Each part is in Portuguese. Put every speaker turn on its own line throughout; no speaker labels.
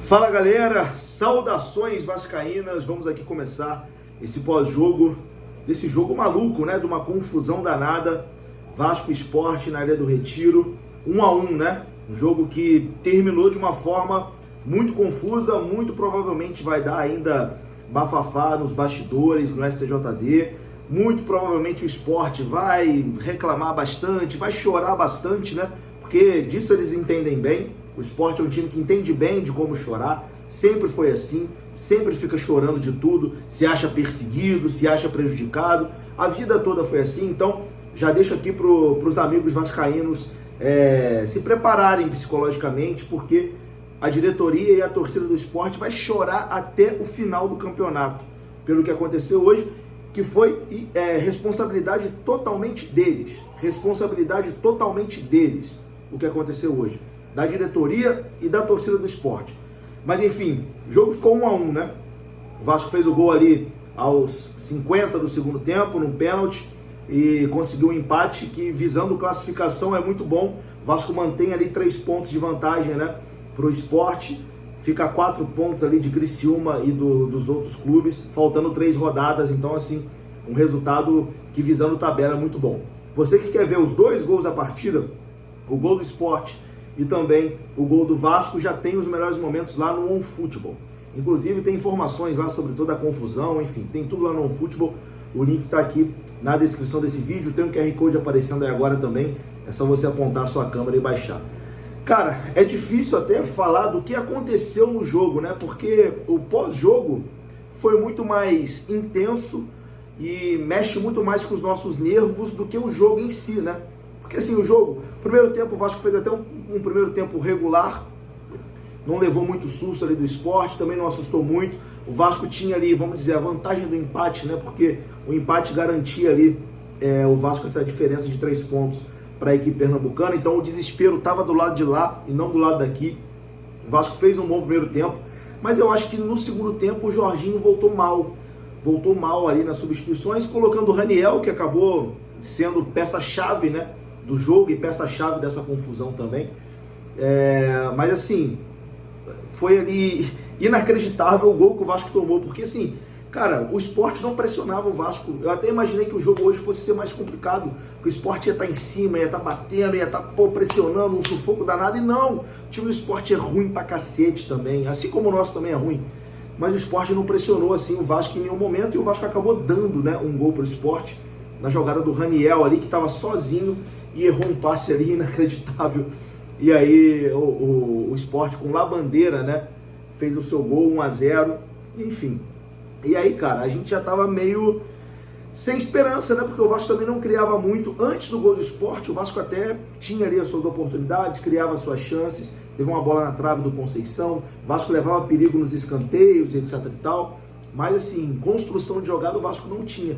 Fala galera, saudações vascaínas, vamos aqui começar esse pós-jogo, desse jogo maluco, né, de uma confusão danada, Vasco Sport na Ilha do Retiro, 1-1, né, um jogo que terminou de uma forma muito confusa, muito provavelmente vai dar ainda bafafá nos bastidores, no STJD, muito provavelmente o Sport vai reclamar bastante, vai chorar bastante, né, porque disso eles entendem bem. O Sport é um time que entende bem de como chorar, sempre foi assim, sempre fica chorando de tudo, se acha perseguido, se acha prejudicado, a vida toda foi assim. Então já deixo aqui para os amigos vascaínos se prepararem psicologicamente, porque a diretoria e a torcida do Sport vai chorar até o final do campeonato, pelo que aconteceu hoje, que foi responsabilidade totalmente deles, o que aconteceu hoje, da diretoria e da torcida do Sport. Mas enfim, o jogo ficou 1-1, né? O Vasco fez o gol ali aos 50 do segundo tempo, num pênalti, e conseguiu um empate que, visando classificação, é muito bom. O Vasco mantém ali 3 pontos de vantagem, né, para o Sport, fica a 4 pontos ali de Criciúma e dos outros clubes, faltando 3 rodadas. Então, assim, um resultado que, visando tabela, é muito bom. Você que quer ver os 2 gols da partida, o gol do Sport e também o gol do Vasco, já tem os melhores momentos lá no OneFootball. Inclusive tem informações lá sobre toda a confusão, enfim, tem tudo lá no OneFootball. O link está aqui na descrição desse vídeo, tem um QR Code aparecendo aí agora também, é só você apontar a sua câmera e baixar. Cara, é difícil até falar do que aconteceu no jogo, né? Porque o pós-jogo foi muito mais intenso e mexe muito mais com os nossos nervos do que o jogo em si, né? Porque assim, o jogo, primeiro tempo, o Vasco fez até um primeiro tempo regular, não levou muito susto ali do Sport, também não assustou muito. O Vasco tinha ali, vamos dizer, a vantagem do empate, né? Porque o empate garantia ali o Vasco essa diferença de 3 pontos para a equipe pernambucana. Então o desespero estava do lado de lá e não do lado daqui. O Vasco fez um bom primeiro tempo, mas eu acho que no segundo tempo o Jorginho voltou mal ali nas substituições, colocando o Raniel, que acabou sendo peça-chave, né, do jogo e peça-chave dessa confusão também. Mas assim, foi ali inacreditável o gol que o Vasco tomou, porque assim, cara, o Sport não pressionava o Vasco. Eu até imaginei que o jogo hoje fosse ser mais complicado, que o Sport ia estar em cima, ia estar batendo, ia estar pressionando, um sufoco danado, e não, o time do Sport é ruim pra cacete também, assim como o nosso também é ruim, mas o Sport não pressionou assim o Vasco em nenhum momento, e o Vasco acabou dando, né, um gol pro Sport, na jogada do Raniel ali, que estava sozinho e errou um passe ali inacreditável. E aí o Sport com Labandeira, né, fez o seu gol, 1-0, enfim. E aí, cara, a gente já tava meio sem esperança, né, porque o Vasco também não criava muito. Antes do gol do Sport, o Vasco até tinha ali as suas oportunidades, criava as suas chances, teve uma bola na trave do Conceição, o Vasco levava perigo nos escanteios, etc e tal, mas assim, construção de jogada o Vasco não tinha.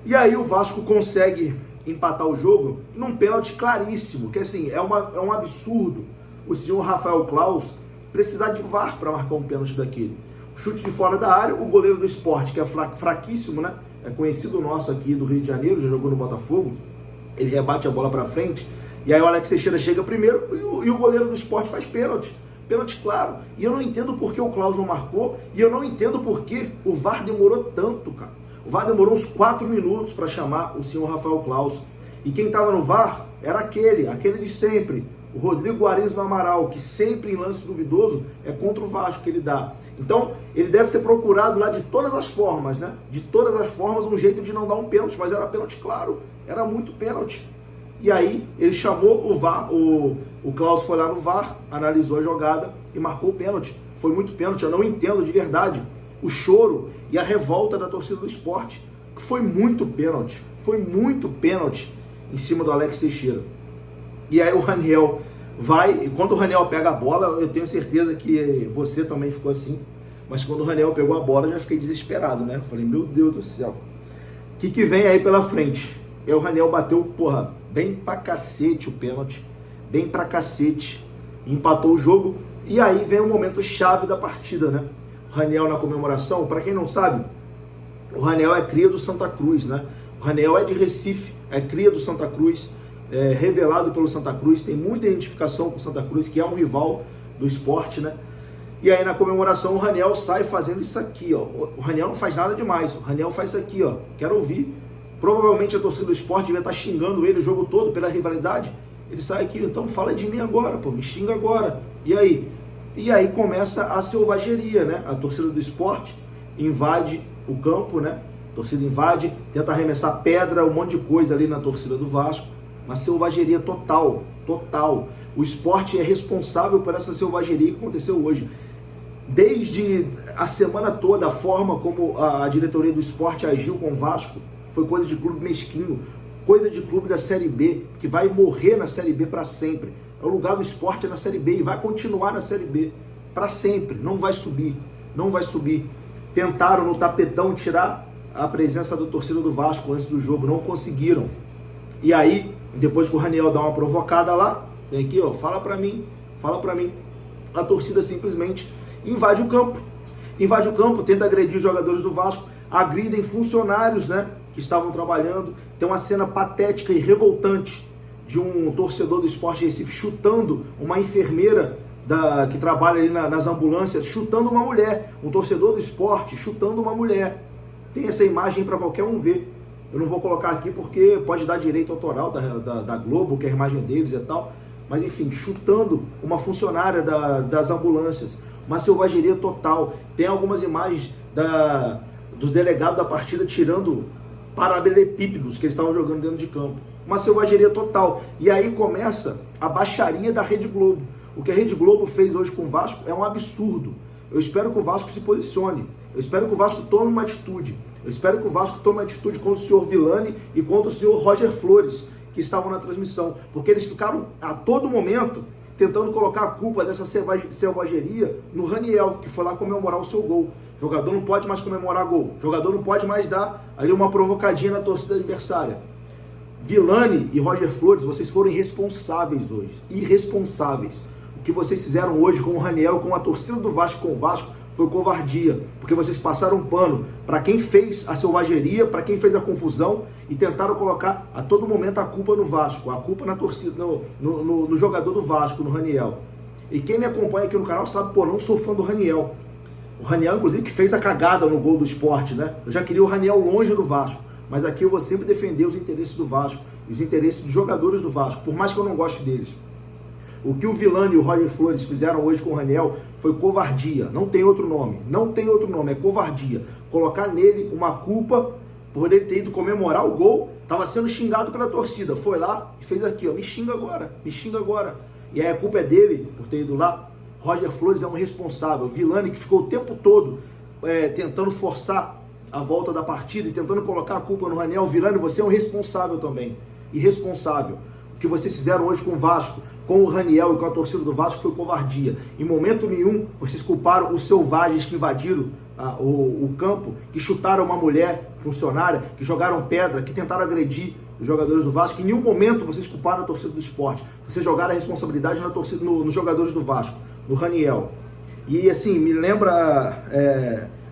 E aí o Vasco consegue empatar o jogo num pênalti claríssimo, que assim, é um absurdo o senhor Rafael Claus precisar de VAR para marcar um pênalti daquele. O chute de fora da área, o goleiro do Sport, que é fraquíssimo, né? É conhecido nosso aqui do Rio de Janeiro, já jogou no Botafogo, ele rebate a bola para frente, e aí o Alex Teixeira chega primeiro e o goleiro do Sport faz pênalti. Pênalti claro. E eu não entendo por que o Claus não marcou, e eu não entendo por que o VAR demorou tanto, cara. O VAR demorou uns 4 minutos para chamar o senhor Rafael Claus. E quem estava no VAR era aquele de sempre, o Rodrigo Arizo Amaral, que sempre em lance duvidoso é contra o Vasco que ele dá. Então, ele deve ter procurado lá de todas as formas, né? De todas as formas, um jeito de não dar um pênalti, mas era pênalti claro, era muito pênalti. E aí, ele chamou o VAR, o Claus foi lá no VAR, analisou a jogada e marcou o pênalti. Foi muito pênalti, eu não entendo de verdade o choro e a revolta da torcida do Sport, que foi muito pênalti em cima do Alex Teixeira. E aí o Raniel vai, e quando o Raniel pega a bola, eu tenho certeza que você também ficou assim, mas quando o Raniel pegou a bola, eu já fiquei desesperado, né? Eu falei, meu Deus do céu, o que vem aí pela frente? E aí o Raniel bateu, bem pra cacete o pênalti, bem pra cacete, empatou o jogo, e aí vem o momento chave da partida, né? Raniel na comemoração, para quem não sabe, o Raniel é cria do Santa Cruz, né? O Raniel é de Recife, é cria do Santa Cruz, revelado pelo Santa Cruz, tem muita identificação com o Santa Cruz, que é um rival do Sport, né? E aí na comemoração o Raniel sai fazendo isso aqui, ó. O Raniel não faz nada demais, o Raniel faz isso aqui, ó. Quero ouvir. Provavelmente a torcida do Sport devia estar xingando ele o jogo todo pela rivalidade. Ele sai aqui, então fala de mim agora, pô, me xinga agora. E aí? E aí começa a selvageria, né? A torcida do Sport invade o campo, né? A torcida invade, tenta arremessar pedra, um monte de coisa ali na torcida do Vasco. Uma selvageria total, total. O Sport é responsável por essa selvageria que aconteceu hoje. Desde a semana toda, a forma como a diretoria do Sport agiu com o Vasco foi coisa de clube mesquinho, coisa de clube da Série B, que vai morrer na Série B para sempre. O lugar do Sport é na Série B e vai continuar na Série B para sempre, não vai subir, não vai subir. Tentaram no tapetão tirar a presença da torcida do Vasco antes do jogo, não conseguiram. E aí, depois que o Raniel dá uma provocada lá, vem aqui, ó, fala pra mim, a torcida simplesmente invade o campo, tenta agredir os jogadores do Vasco, agridem funcionários, né, que estavam trabalhando. Tem uma cena patética e revoltante de um torcedor do Sport Recife chutando uma enfermeira que trabalha ali nas ambulâncias, chutando uma mulher, um torcedor do Sport chutando uma mulher. Tem essa imagem para qualquer um ver. Eu não vou colocar aqui porque pode dar direito autoral da Globo, que é a imagem deles e tal, mas enfim, chutando uma funcionária das ambulâncias. Uma selvageria total. Tem algumas imagens dos delegados da partida tirando paralelepípedos que eles estavam jogando dentro de campo. Uma selvageria total. E aí começa a baixaria da Rede Globo. O que a Rede Globo fez hoje com o Vasco é um absurdo. Eu espero que o Vasco se posicione. Eu espero que o Vasco tome uma atitude. Eu espero que o Vasco tome uma atitude contra o senhor Villani e contra o senhor Roger Flores, que estavam na transmissão. Porque eles ficaram a todo momento tentando colocar a culpa dessa selvageria no Raniel, que foi lá comemorar o seu gol. O jogador não pode mais comemorar gol. O jogador não pode mais dar ali uma provocadinha na torcida adversária. Villani e Roger Flores, vocês foram irresponsáveis hoje. Irresponsáveis. O que vocês fizeram hoje com o Raniel, com a torcida do Vasco, com o Vasco, foi covardia. Porque vocês passaram pano para quem fez a selvageria, para quem fez a confusão e tentaram colocar a todo momento a culpa no Vasco, a culpa na torcida, no jogador do Vasco, no Raniel. E quem me acompanha aqui no canal sabe, pô, não sou fã do Raniel. O Raniel, inclusive, que fez a cagada no gol do Sport, né? Eu já queria o Raniel longe do Vasco. Mas aqui eu vou sempre defender os interesses do Vasco, os interesses dos jogadores do Vasco, por mais que eu não goste deles. O que o Villani e o Roger Flores fizeram hoje com o Raniel foi covardia. Não tem outro nome. Não tem outro nome. É covardia. Colocar nele uma culpa por ele ter ido comemorar o gol. Estava sendo xingado pela torcida. Foi lá e fez aqui, ó. Me xinga agora. Me xinga agora. E aí a culpa é dele por ter ido lá. Roger Flores é um responsável. Villani, que ficou o tempo todo tentando forçar a volta da partida e tentando colocar a culpa no Raniel. Villani, você é um responsável também. Irresponsável. O que vocês fizeram hoje com o Vasco, com o Raniel e com a torcida do Vasco foi covardia. Em momento nenhum, vocês culparam os selvagens que invadiram o campo, que chutaram uma mulher funcionária, que jogaram pedra, que tentaram agredir os jogadores do Vasco. Em nenhum momento vocês culparam a torcida do Sport. Vocês jogaram a responsabilidade na torcida, nos jogadores do Vasco, no Raniel. E assim, me lembra...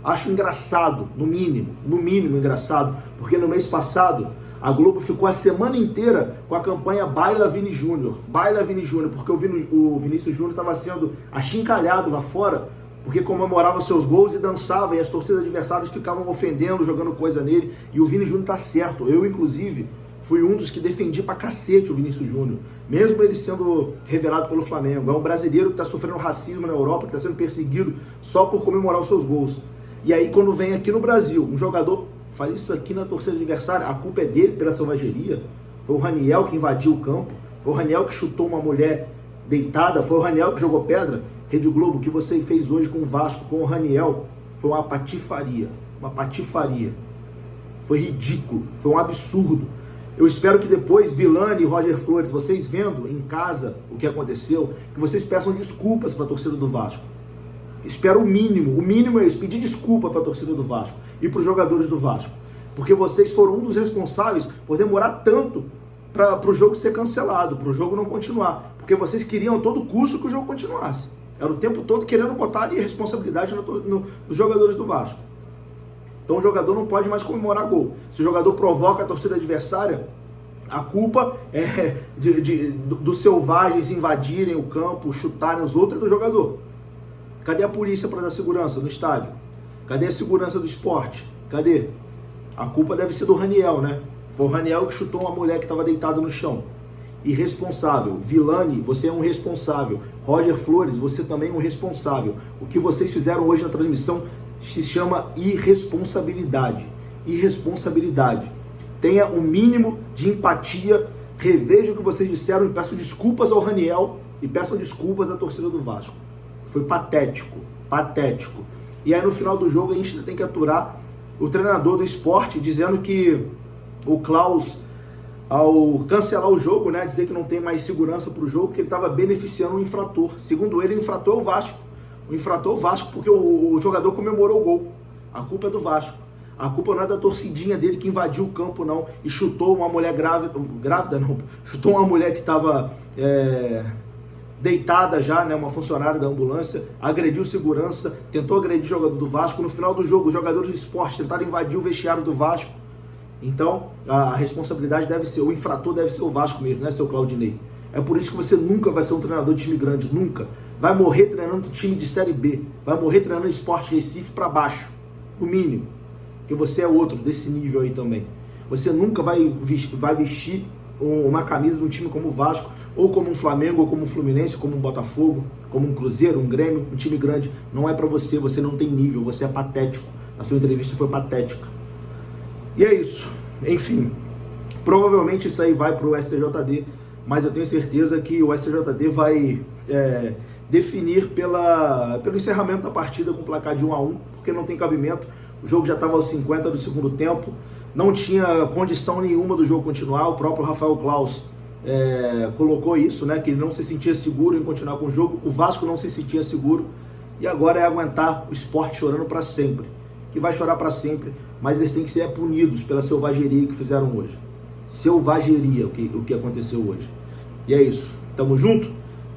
acho engraçado, no mínimo engraçado, porque no mês passado a Globo ficou a semana inteira com a campanha Baila Vini Júnior. Baila Vini Júnior, porque o Vinícius Júnior estava sendo achincalhado lá fora, porque comemorava seus gols e dançava, e as torcidas adversárias ficavam ofendendo, jogando coisa nele, e o Vini Júnior tá certo. Eu, inclusive, fui um dos que defendi pra cacete o Vinícius Júnior, mesmo ele sendo revelado pelo Flamengo. É um brasileiro que está sofrendo racismo na Europa, que está sendo perseguido só por comemorar os seus gols. E aí, quando vem aqui no Brasil, um jogador faz isso aqui na torcida adversária, a culpa é dele pela selvageria. Foi o Raniel que invadiu o campo, foi o Raniel que chutou uma mulher deitada, foi o Raniel que jogou pedra. Rede Globo, o que você fez hoje com o Vasco, com o Raniel, foi uma patifaria, Foi ridículo, foi um absurdo. Eu espero que depois, Villani e Roger Flores, vocês vendo em casa o que aconteceu, que vocês peçam desculpas para a torcida do Vasco. Espero o mínimo é isso, pedir desculpa para a torcida do Vasco e para os jogadores do Vasco, porque vocês foram um dos responsáveis por demorar tanto para o jogo ser cancelado, para o jogo não continuar, porque vocês queriam a todo custo que o jogo continuasse, era o tempo todo querendo botar ali a responsabilidade nos jogadores do Vasco. Então o jogador não pode mais comemorar gol. Se o jogador provoca a torcida adversária, a culpa é dos selvagens invadirem o campo, chutarem os outros, é do jogador. Cadê a polícia para dar segurança no estádio? Cadê a segurança do esporte? Cadê? A culpa deve ser do Raniel, né? Foi o Raniel que chutou uma mulher que estava deitada no chão. Irresponsável. Vilani, você é um responsável. Roger Flores, você também é um responsável. O que vocês fizeram hoje na transmissão se chama irresponsabilidade. Irresponsabilidade. Tenha o mínimo de empatia, reveja o que vocês disseram e peçam desculpas ao Raniel e peçam desculpas à torcida do Vasco. Foi patético, patético. E aí no final do jogo a gente ainda tem que aturar o treinador do esporte dizendo que o Klaus, ao cancelar o jogo, né, dizer que não tem mais segurança para o jogo, que ele estava beneficiando o infrator. Segundo ele, o infrator é o Vasco. O infrator é o Vasco porque o jogador comemorou o gol. A culpa é do Vasco. A culpa não é da torcidinha dele que invadiu o campo, não, e chutou uma mulher grávida não, chutou uma mulher que estava deitada já, né, uma funcionária da ambulância, agrediu segurança, tentou agredir o jogador do Vasco. No final do jogo, os jogadores do esporte tentaram invadir o vestiário do Vasco. Então, a responsabilidade deve ser, o infrator deve ser o Vasco mesmo, não é seu Claudinei. É por isso que você nunca vai ser um treinador de time grande, nunca. Vai morrer treinando time de Série B, vai morrer treinando Sport Recife para baixo, no mínimo. Porque você é outro desse nível aí também. Você nunca vai vestir uma camisa de um time como o Vasco, ou como um Flamengo, ou como um Fluminense, como um Botafogo, como um Cruzeiro, um Grêmio, um time grande. Não é para você, você não tem nível, você é patético. A sua entrevista foi patética. E é isso. Enfim, provavelmente isso aí vai para o STJD, mas eu tenho certeza que o STJD vai definir pelo encerramento da partida com placar de 1-1, porque não tem cabimento. O jogo já estava aos 50 do segundo tempo, não tinha condição nenhuma do jogo continuar. O próprio Rafael Klaus colocou isso, né, que ele não se sentia seguro em continuar com o jogo. O Vasco não se sentia seguro e agora é aguentar o esporte chorando para sempre, que vai chorar para sempre, mas eles têm que ser punidos pela selvageria que fizeram hoje. Selvageria o que aconteceu hoje. E é isso. Tamo junto?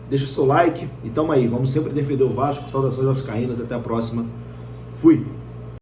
Deixa seu like e tamo aí. Vamos sempre defender o Vasco. Saudações vascaínas. Até a próxima. Fui!